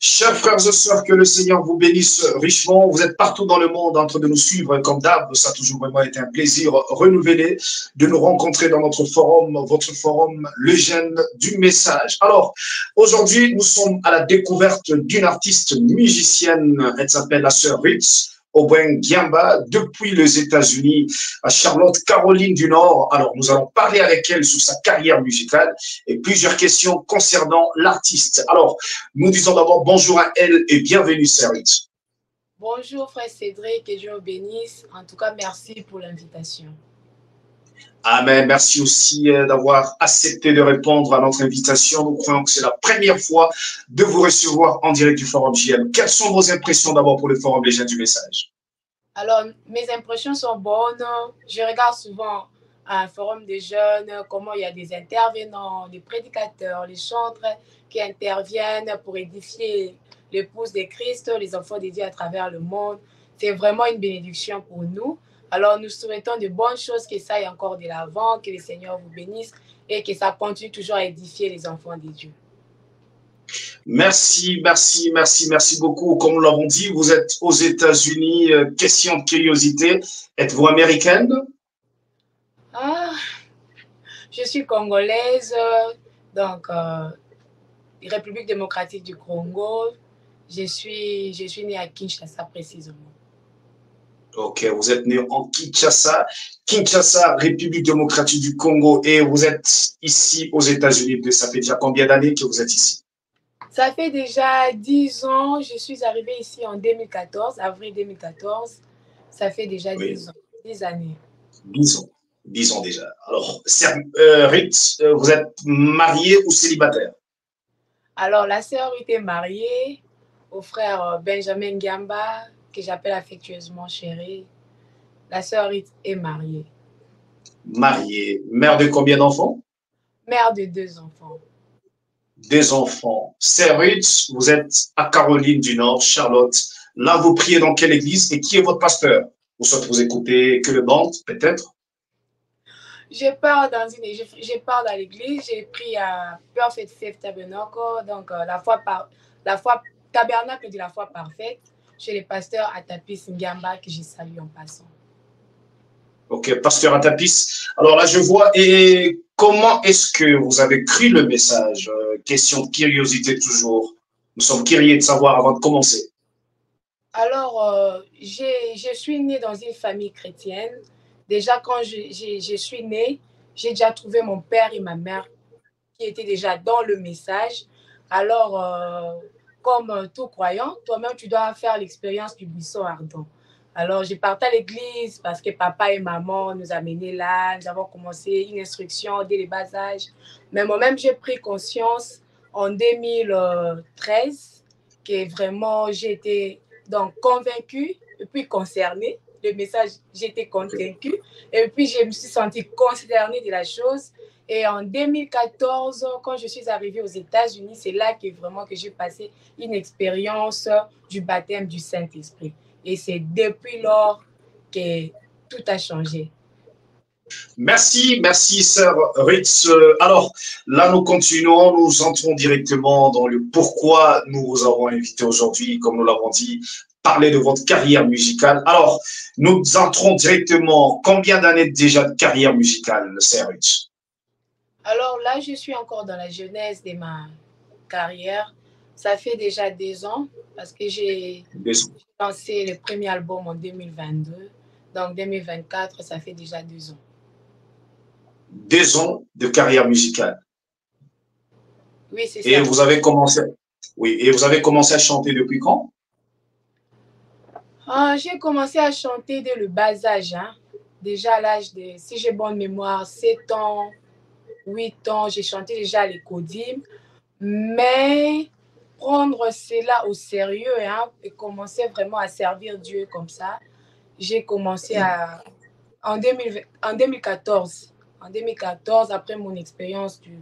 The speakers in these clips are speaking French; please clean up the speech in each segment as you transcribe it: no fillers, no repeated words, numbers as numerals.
Chers frères et sœurs, que le Seigneur vous bénisse richement. Vous êtes partout dans le monde en train de nous suivre comme d'hab. Ça a toujours vraiment été un plaisir renouvelé de nous rencontrer dans notre forum, votre forum, le Jeune du Message. Alors, aujourd'hui, nous sommes à la découverte d'une artiste musicienne. Elle s'appelle la sœur Ritz Owen Giamba, depuis les États-Unis, à Charlotte, Caroline du Nord. Alors, nous allons parler avec elle sur sa carrière musicale et plusieurs questions concernant l'artiste. Alors, nous disons d'abord bonjour à elle et bienvenue, sœur Ritz. Bonjour, frère Cédric, et Dieu vous bénisse. En tout cas, merci pour l'invitation. Amen. Merci aussi d'avoir accepté de répondre à notre invitation. Nous croyons que c'est la première fois de vous recevoir en direct du Forum JM. Quelles sont vos impressions d'abord pour le Forum Les Jeunes du Message? Alors, mes impressions sont bonnes. Je regarde souvent un forum des jeunes, comment il y a des intervenants, des prédicateurs, les chantres qui interviennent pour édifier l'épouse de Christ, les enfants de Dieu à travers le monde. C'est vraiment une bénédiction pour nous. Alors, nous souhaitons de bonnes choses, que ça aille encore de l'avant, que le Seigneur vous bénisse et que ça continue toujours à édifier les enfants de Dieu. Merci, merci, merci, merci beaucoup. Comme nous l'avons dit, vous êtes aux États-Unis. Question de curiosité, êtes-vous américaine? Je suis congolaise, donc République démocratique du Congo. Je suis née à Kinshasa précisément. Ok, vous êtes né en Kinshasa, République démocratique du Congo, et vous êtes ici aux États-Unis. Ça fait déjà combien d'années que vous êtes ici? Ça fait déjà 10 ans. Je suis arrivée ici en 2014, avril 2014. Ça fait déjà 10 ans, 10 années. 10 ans, 10 ans déjà. Alors, Ritz, vous êtes mariée ou célibataire? Alors, la sœur était mariée au frère Benjamin Giamba, que j'appelle affectueusement chéri. La sœur est mariée. Mariée. Mère de combien d'enfants? Mère de 2 enfants. 2 enfants. Sœur Ritz, vous êtes à Caroline du Nord, Charlotte. Là, vous priez dans quelle église et qui est votre pasteur? Ou soit vous écoutez que le band, peut-être? Je pars dans l'église, j'ai pris à Perfect Faith Tabernacle, donc la foi tabernacle de la foi parfaite, chez le pasteur Atapis Ngamba, que je salue en passant. Ok, pasteur Atapis. Alors là, je vois, et comment est-ce que vous avez cru le message? Question de curiosité toujours. Nous sommes curieux de savoir avant de commencer. Alors, je suis née dans une famille chrétienne. Déjà, quand je suis née, j'ai déjà trouvé mon père et ma mère qui étaient déjà dans le message. Alors, comme tout croyant, toi-même, tu dois faire l'expérience du buisson ardent. Alors, je partais à l'église parce que papa et maman nous amenaient là. Nous avons commencé une instruction dès le bas âge. Mais moi-même, j'ai pris conscience en 2013 que vraiment j'étais donc convaincue et puis concernée. Le message, j'étais convaincue. Et puis, je me suis sentie concernée de la chose. Et en 2014, quand je suis arrivée aux États-Unis, c'est là que vraiment que j'ai passé une expérience du baptême du Saint-Esprit. Et c'est depuis lors que tout a changé. Merci, merci, sœur Ritz. Alors, là, nous continuons, nous entrons directement dans le pourquoi nous vous avons invité aujourd'hui, comme nous l'avons dit, parler de votre carrière musicale. Alors, nous entrons directement, combien d'années déjà de carrière musicale, sœur Ritz? Alors là, je suis encore dans la jeunesse de ma carrière. Ça fait déjà 2 ans parce que j'ai lancé le premier album en 2022. Donc 2024, ça fait déjà 2 ans. 2 ans de carrière musicale. Oui, c'est ça. Et vous avez commencé, oui, et vous avez commencé à chanter depuis quand? J'ai commencé à chanter dès le bas âge. Hein. Déjà à l'âge de, si j'ai bonne mémoire, 7 ans, 8 ans, j'ai chanté déjà à l'écodime. Mais prendre cela au sérieux hein, et commencer vraiment à servir Dieu comme ça, j'ai commencé en 2014. En 2014, après mon expérience du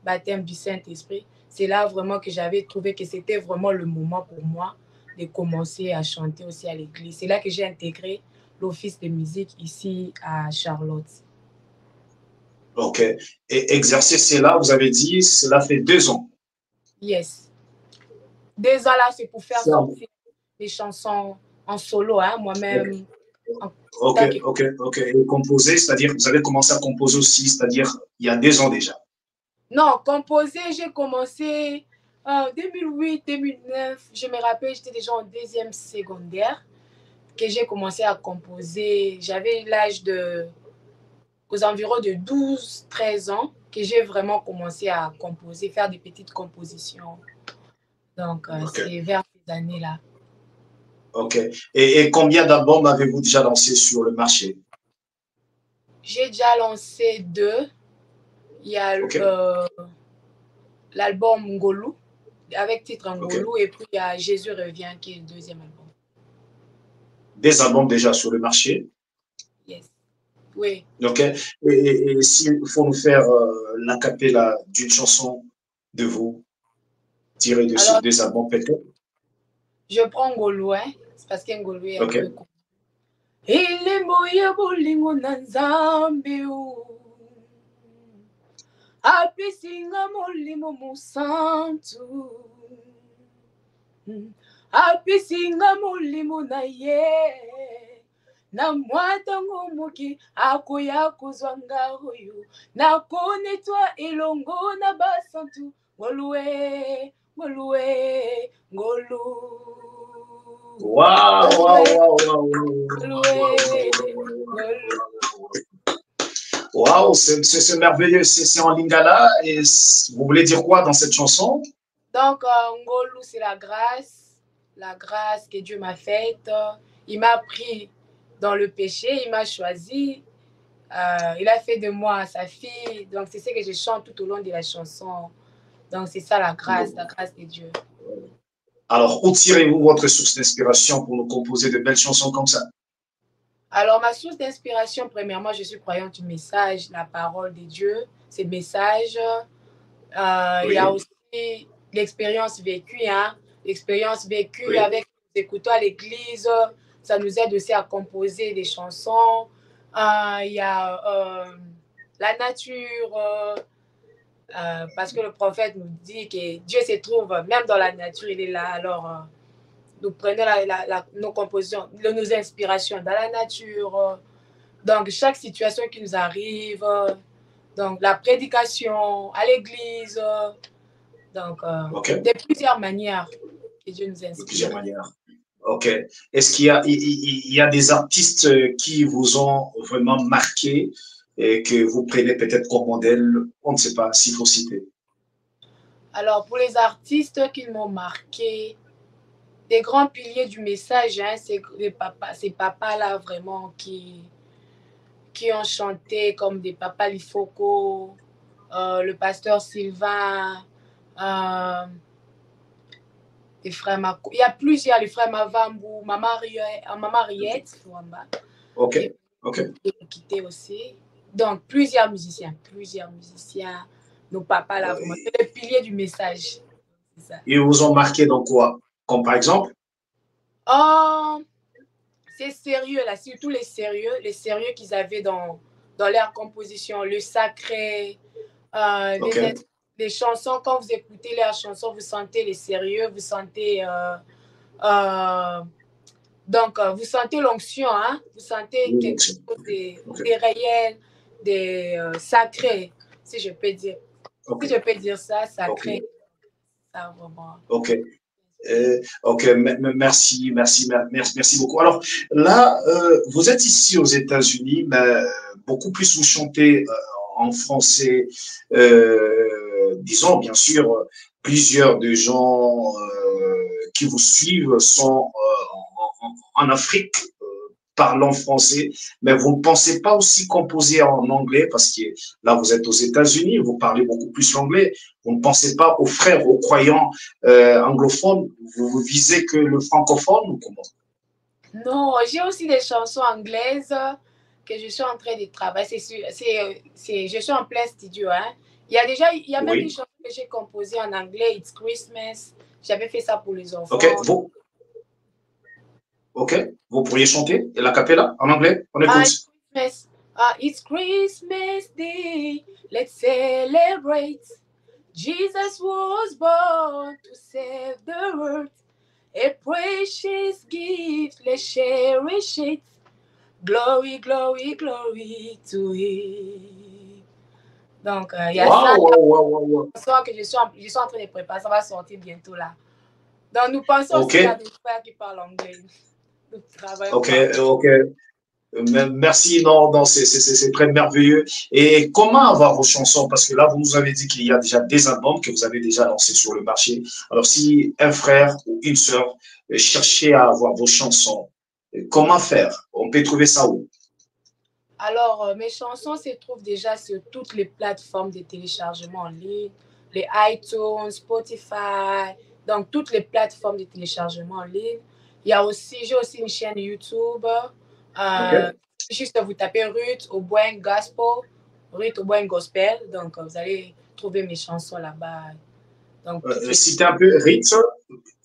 baptême du Saint-Esprit, c'est là vraiment que j'avais trouvé que c'était vraiment le moment pour moi de commencer à chanter aussi à l'église. C'est là que j'ai intégré l'office de musique ici à Charlotte. Ok. Et exercer cela, vous avez dit, cela fait 2 ans. Yes. 2 ans là, c'est pour faire sortir des chansons en solo, hein, moi-même. Ok. Et composer, c'est-à-dire, vous avez commencé à composer aussi, c'est-à-dire, il y a 2 ans déjà. Non, composer, j'ai commencé en 2008, 2009. Je me rappelle, j'étais déjà en 2e secondaire que j'ai commencé à composer. J'avais l'âge aux environs de 12, 13 ans que j'ai vraiment commencé à composer, faire des petites compositions. Donc, c'est vers ces années-là. Ok. Et combien d'albums avez-vous déjà lancé sur le marché? J'ai déjà lancé 2. Il y a l'album Ngolou, avec titre Ngolou, et puis il y a Jésus revient, qui est le 2e album. Des albums déjà sur le marché? Yes. Oui. Ok. Et s'il faut nous faire la cappella d'une chanson de vous, tirée de ces 2 albums peut-être? Je prends Ngolou, hein, parce que Ngolou est un peu court. Elembo ya bolingo na Nzambe apesinga molimo mosantu apesinga molimo na ye na mwatango moki akoya kozwa nga oyo nakonetwa elongo na basantu ngolue ngolue ngolu. Waouh, c'est merveilleux, c'est en lingala. Et vous voulez dire quoi dans cette chanson? Donc, Ngolou, c'est la grâce que Dieu m'a faite. Il m'a pris dans le péché, il m'a choisi. Il a fait de moi sa fille. Donc, c'est ce que je chante tout au long de la chanson. Donc, c'est ça la grâce de Dieu. Alors, où tirez-vous votre source d'inspiration pour nous composer de belles chansons comme ça? Alors, ma source d'inspiration, premièrement, je suis croyante du message, la parole de Dieu, ces messages. Il y a aussi l'expérience vécue, hein? L'expérience vécue avec les écouteurs à l'église, ça nous aide aussi à composer des chansons. Il y a la nature, parce que le prophète nous dit que Dieu se trouve même dans la nature, il est là. Alors, nous prenons nos compositions, nos inspirations dans la nature. Donc, chaque situation qui nous arrive, donc la prédication à l'église, donc de plusieurs manières que Dieu nous inspire. De plusieurs manières. Ok. Est-ce qu'il y a des artistes qui vous ont vraiment marqué et que vous prenez peut-être comme modèle? On ne sait pas s'il faut citer. Alors, pour les artistes qui m'ont marqué, des grands piliers du message, hein, c'est ces papas-là vraiment qui ont chanté comme des papas Lifoko, le pasteur Sylvain, les frères il y a plusieurs, les frères Mavambu, Maman Riette, Ok. Qui ont quitté aussi. Donc, plusieurs musiciens, nos papas là, vraiment, c'est le pilier du message. Ils vous ont marqué dans quoi? Comme par exemple? C'est sérieux là, surtout les sérieux qu'ils avaient dans leur composition, le sacré, les chansons, quand vous écoutez leurs chansons, vous sentez les sérieux, vous sentez donc vous sentez l'onction, hein? Vous sentez quelque chose des réels, des sacrés, si je peux dire. Si je peux dire ça, sacré. Ça, vraiment. Ok. Merci beaucoup. Alors là, vous êtes ici aux États-Unis, mais beaucoup plus vous chantez en français. Disons, bien sûr, plusieurs des gens qui vous suivent sont en Afrique, parlant français, mais vous ne pensez pas aussi composer en anglais parce que là, vous êtes aux États-Unis, vous parlez beaucoup plus l'anglais. Vous ne pensez pas aux frères, aux croyants anglophones. Vous visez que le francophone ou comment? Non, j'ai aussi des chansons anglaises que je suis en train de travailler. Je suis en plein studio. Hein. Il y a même une chanson que j'ai composée en anglais, It's Christmas. J'avais fait ça pour les enfants. Ok, vous pourriez chanter la cappella en anglais? On écoute. It's Christmas Day, let's celebrate. Jesus was born to save the world. A precious gift, let's cherish it. Glory, glory, glory to Him. Donc, il y a ça. Wow. Que je suis en train de préparer, ça va sortir bientôt là. Donc, nous pensons aussi à des frères qui parlent anglais. Nous travaillons. Ok. Merci, non, c'est très merveilleux. Et comment avoir vos chansons? Parce que là, vous nous avez dit qu'il y a déjà des albums que vous avez déjà lancés sur le marché. Alors, si un frère ou une sœur cherchait à avoir vos chansons, comment faire? On peut trouver ça où? Alors, mes chansons se trouvent déjà sur toutes les plateformes de téléchargement en ligne, les iTunes, Spotify, donc toutes les plateformes de téléchargement en ligne. J'ai aussi une chaîne YouTube. Juste vous tapez Ruth Auboin Gospel, Ruth Auboin Gospel, donc vous allez trouver mes chansons là-bas. Citez un peu Ruth,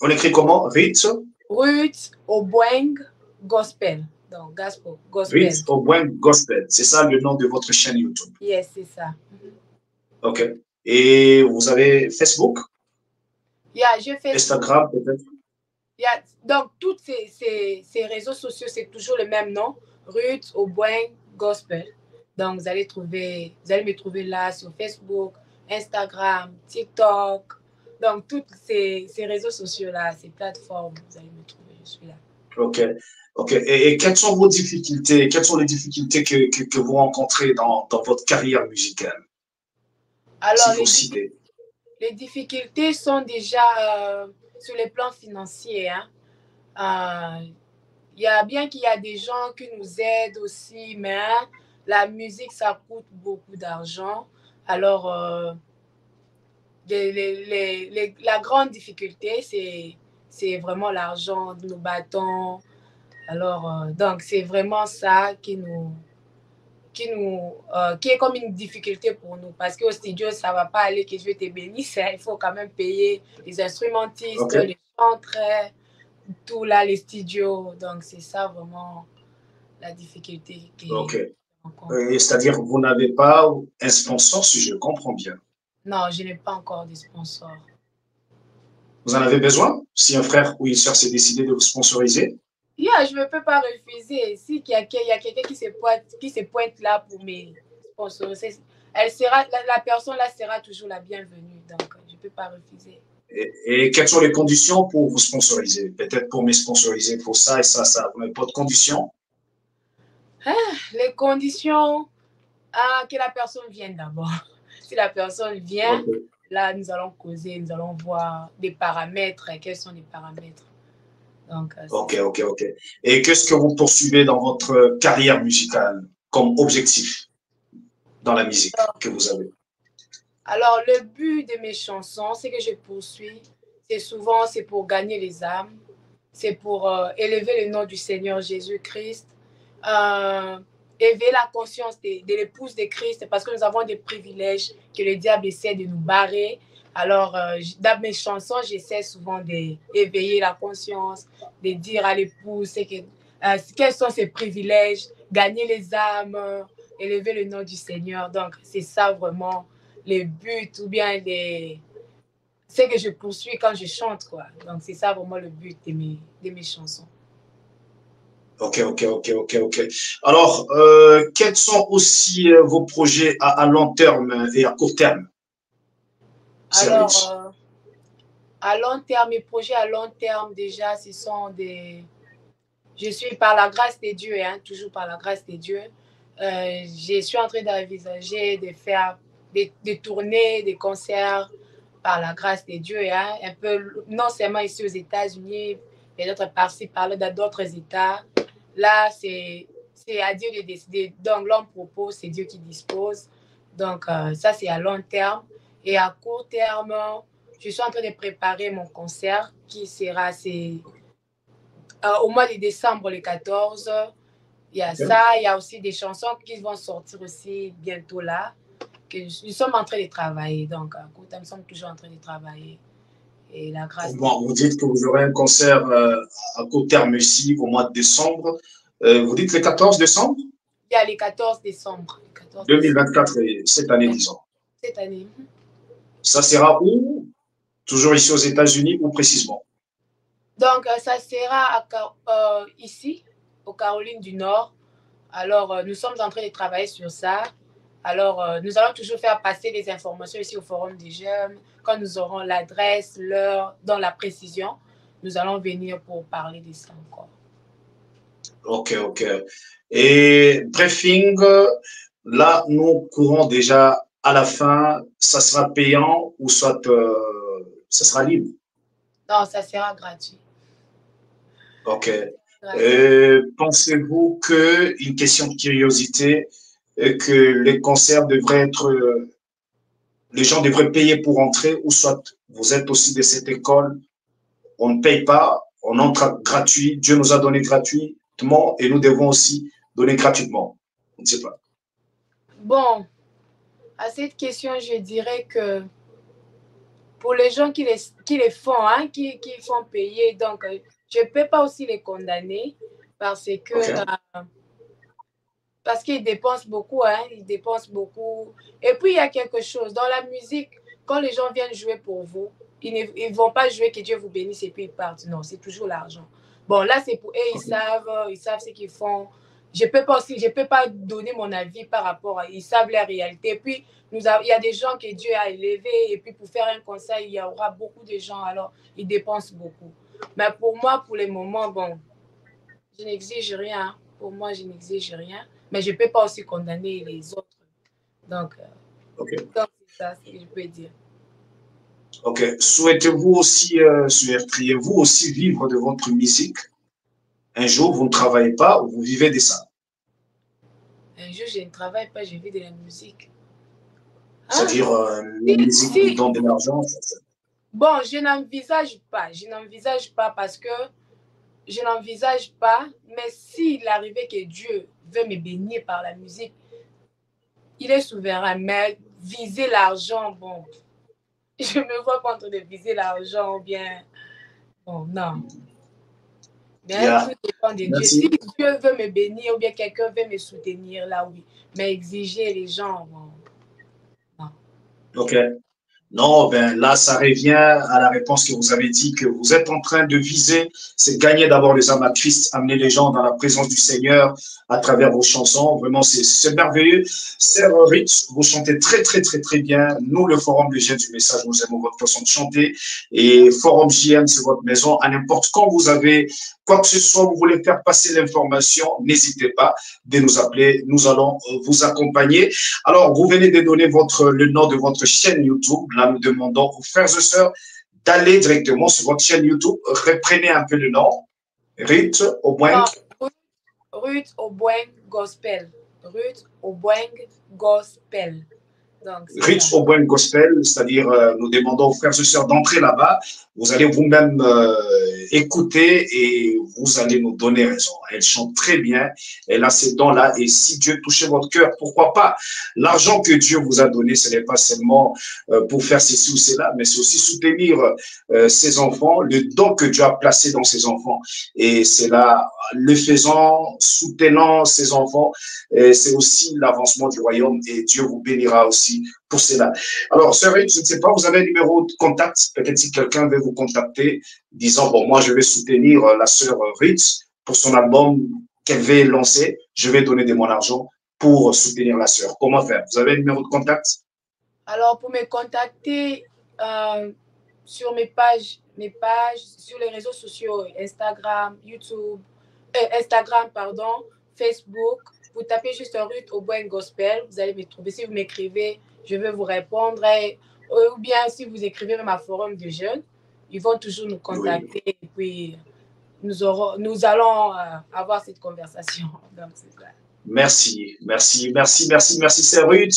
on écrit comment? Ruth Auboin Gospel. Donc, gospel. Ruth Auboin Gospel, c'est ça le nom de votre chaîne YouTube? Yes, c'est ça. Ok. Et vous avez Facebook? J'ai Facebook. Instagram peut-être? Donc, tous ces réseaux sociaux, c'est toujours le même nom, Ruth Auboin Gospel. Donc, vous allez me trouver là sur Facebook, Instagram, TikTok. Donc, tous ces réseaux sociaux-là, ces plateformes, vous allez me trouver, je suis là. Ok. Et quelles sont vos difficultés? Quelles sont les difficultés que vous rencontrez dans votre carrière musicale? Alors, si les difficultés sont déjà sur les plans financiers. Bien qu'il y a des gens qui nous aident aussi, mais la musique, ça coûte beaucoup d'argent. Alors, la grande difficulté, c'est vraiment l'argent, nous battons. Alors, donc, c'est vraiment ça qui est comme une difficulté pour nous. Parce qu'au studio, ça ne va pas aller que je vais te bénir. Il faut quand même payer les instrumentistes, les chantres, tout là, les studios. Donc, c'est ça vraiment la difficulté. C'est-à-dire, vous n'avez pas un sponsor, si je comprends bien. Non, je n'ai pas encore de sponsor. Vous en avez besoin? Si un frère ou une soeur s'est décidé de vous sponsoriser? Je ne peux pas refuser. Si il y a quelqu'un qui se pointe là pour me sponsoriser, la personne là sera toujours la bienvenue. Donc, je ne peux pas refuser. Et quelles sont les conditions pour vous sponsoriser? Peut-être pour me sponsoriser pour ça et ça. Vous n'avez pas de conditions? Les conditions, que la personne vienne d'abord. Si la personne vient, là, nous allons causer, nous allons voir des paramètres. Quels sont les paramètres? Donc, Ok. Et qu'est-ce que vous poursuivez dans votre carrière musicale comme objectif dans la musique que vous avez? Alors, le but de mes chansons, c'est que je poursuis, c'est pour gagner les âmes, c'est pour élever le nom du Seigneur Jésus-Christ, éveiller la conscience de l'épouse de Christ, parce que nous avons des privilèges que le diable essaie de nous barrer. Alors, dans mes chansons, j'essaie souvent d'éveiller la conscience, de dire à l'épouse quels sont ses privilèges, gagner les âmes, élever le nom du Seigneur. Donc, c'est ça vraiment les buts ou bien c'est que je poursuis quand je chante, quoi. Donc, c'est ça vraiment le but de mes chansons. Ok. Alors, quels sont aussi vos projets à long terme et à court terme? Alors, à long terme, mes projets à long terme, déjà, ce sont je suis par la grâce de Dieu, toujours par la grâce de Dieu. Je suis en train d'envisager de faire des tournées, des concerts par la grâce de Dieu, un peu, non seulement ici aux États-Unis, mais d'autres par-ci, par-là, dans d'autres États. Là, c'est à Dieu de décider. Donc, l'homme propose, c'est Dieu qui dispose. Donc, ça, c'est à long terme. Et à court terme, je suis en train de préparer mon concert qui sera au mois de décembre, le 14. Il y a ça, il y a aussi des chansons qui vont sortir aussi bientôt là. Nous sommes en train de travailler. Donc, à court terme, nous sommes toujours en train de travailler. Et la grâce. Bon, vous dites que vous aurez un concert à court terme ici au mois de décembre. Vous dites le 14 décembre? Il y a le 14 décembre. 2024, cette année, disons. Cette année. Ça sera où? Toujours ici aux États-Unis ou précisément? Donc, ça sera ici, aux Carolines du Nord. Alors, nous sommes en train de travailler sur ça. Alors, nous allons toujours faire passer les informations ici au Forum des Jeunes. Quand nous aurons l'adresse, l'heure, dans la précision, nous allons venir pour parler de ça encore. Ok, ok. Et briefing, là, nous courons déjà à la fin. Ça sera payant ou soit ça sera libre? Non, ça sera gratuit. Ok. Gratuit. Pensez-vous que, une question de curiosité, que les concerts devraient être, les gens devraient payer pour entrer ou soit vous êtes aussi de cette école, on ne paye pas, on entre gratuit, Dieu nous a donné gratuitement et nous devons aussi donner gratuitement. On ne sait pas. Bon, à cette question, je dirais que pour les gens qui les font, hein, qui font payer, donc je ne peux pas aussi les condamner parce que Okay. parce qu'ils dépensent beaucoup, hein, ils dépensent beaucoup. Et puis, il y a quelque chose. Dans la musique, quand les gens viennent jouer pour vous, ils ne vont pas jouer que Dieu vous bénisse et puis ils partent. Non, c'est toujours l'argent. Bon, là, c'est pour eux, ils savent ce qu'ils font. Je ne peux pas donner mon avis par rapport à... Ils savent la réalité. Et puis, il y a des gens que Dieu a élevés. Et puis, pour faire un concert, il y aura beaucoup de gens. Alors, ils dépensent beaucoup. Mais pour moi, pour le moment, bon, je n'exige rien. Pour moi, je n'exige rien. Mais je ne peux pas aussi condamner les autres. Donc, c'est ça ce que je peux dire. Ok. Souhaitez-vous aussi, souhaiteriez-vous aussi vivre de votre musique? Un jour, vous ne travaillez pas ou vous vivez de ça? Un jour, je ne travaille pas, je vis de la musique. C'est-à-dire, la musique vous donne de l'argent? Bon, je n'envisage pas. Je n'envisage pas parce que je n'envisage pas. Mais s'il arrivait que Dieu veut me bénir par la musique, il est souverain. Mais viser l'argent, bon, je ne me vois pas en train de viser l'argent ou bien... Bon, non. Mais tout dépend de Dieu. Merci. Si Dieu veut me bénir ou bien quelqu'un veut me soutenir, là, oui. Mais exiger les gens, bon, non. Ok. Non, ben là, ça revient à la réponse que vous avez dit, que vous êtes en train de viser, c'est gagner d'abord les âmes à Christ, amener les gens dans la présence du Seigneur à travers vos chansons. Vraiment, c'est merveilleux. Sœur Ritz, vous chantez très, très, très, très bien. Nous, le Forum des Jeunes du Message, nous aimons votre façon de chanter. Et Forum JM, c'est votre maison. À n'importe quand vous avez quoi que ce soit, vous voulez faire passer l'information, n'hésitez pas de nous appeler. Nous allons vous accompagner. Alors, vous venez de donner le nom de votre chaîne YouTube. Là, nous demandons aux frères et sœurs d'aller directement sur votre chaîne YouTube. Reprenez un peu le nom. Ruth Obweng. Ruth Obweng Gospel. Ruth Obweng Gospel. Ruth Obweng Gospel, c'est-à-dire nous demandons aux frères et sœurs d'entrer là-bas. Vous allez vous-même écouter et vous allez nous donner raison. Elle chante très bien, elle a ces dons-là et si Dieu touchait votre cœur, pourquoi pas? L'argent que Dieu vous a donné, ce n'est pas seulement pour faire ceci ou cela, mais c'est aussi soutenir ses enfants, le don que Dieu a placé dans ses enfants. Et c'est là, le faisant, soutenant ses enfants, c'est aussi l'avancement du royaume et Dieu vous bénira aussi pour cela. Alors, sœur, je ne sais pas, vous avez un numéro de contact, peut-être si quelqu'un veut vous contacter, disant, bon, moi, je vais soutenir la sœur Ritz pour son album qu'elle veut lancer, je vais donner de mon argent pour soutenir la sœur. Comment faire? Vous avez un numéro de contact? Alors, pour me contacter sur mes pages, sur les réseaux sociaux, Instagram, YouTube, Instagram, pardon, Facebook, vous tapez juste Ruth Obweng Gospel, vous allez me trouver. Si vous m'écrivez, je vais vous répondre. Ou bien si vous écrivez même à Forum de Jeunes, ils vont toujours nous contacter et puis nous allons avoir cette conversation. Donc, c'est ça. Merci, c'est Ruth.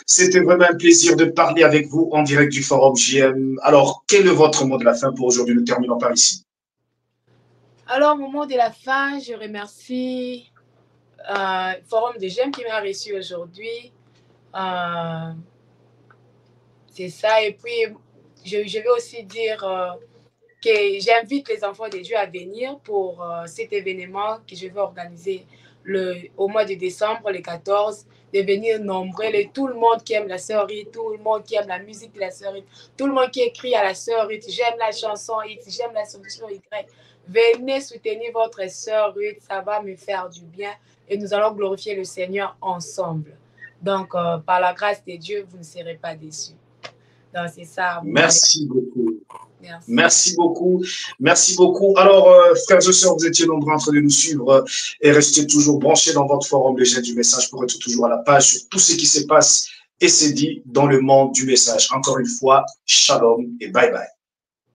C'était vraiment un plaisir de parler avec vous en direct du Forum JM. Alors, quel est votre mot de la fin pour aujourd'hui? Nous terminons par ici. Alors, au mot de la fin, je remercie Forum des Jeunes qui m'a reçu aujourd'hui. C'est ça. Et puis, je vais aussi dire que j'invite les enfants de Dieu à venir pour cet événement que je vais organiser au mois de décembre, le 14. devenir nombreux. Et tout le monde qui aime la sœur Ruth, tout le monde qui aime la musique de la sœur Ruth, tout le monde qui écrit à la sœur Ruth, j'aime la chanson X, j'aime la chanson Y. Venez soutenir votre sœur Ruth, ça va me faire du bien et nous allons glorifier le Seigneur ensemble. Donc, par la grâce de Dieu, vous ne serez pas déçus. Donc, c'est ça. Merci beaucoup. Merci. Merci beaucoup. Merci beaucoup. Alors, frères et sœurs, vous étiez nombreux en train de nous suivre et restez toujours branchés dans votre forum Les Jeunes du Message pour être toujours à la page sur tout ce qui se passe et s'est dit dans le monde du message. Encore une fois, shalom et bye bye.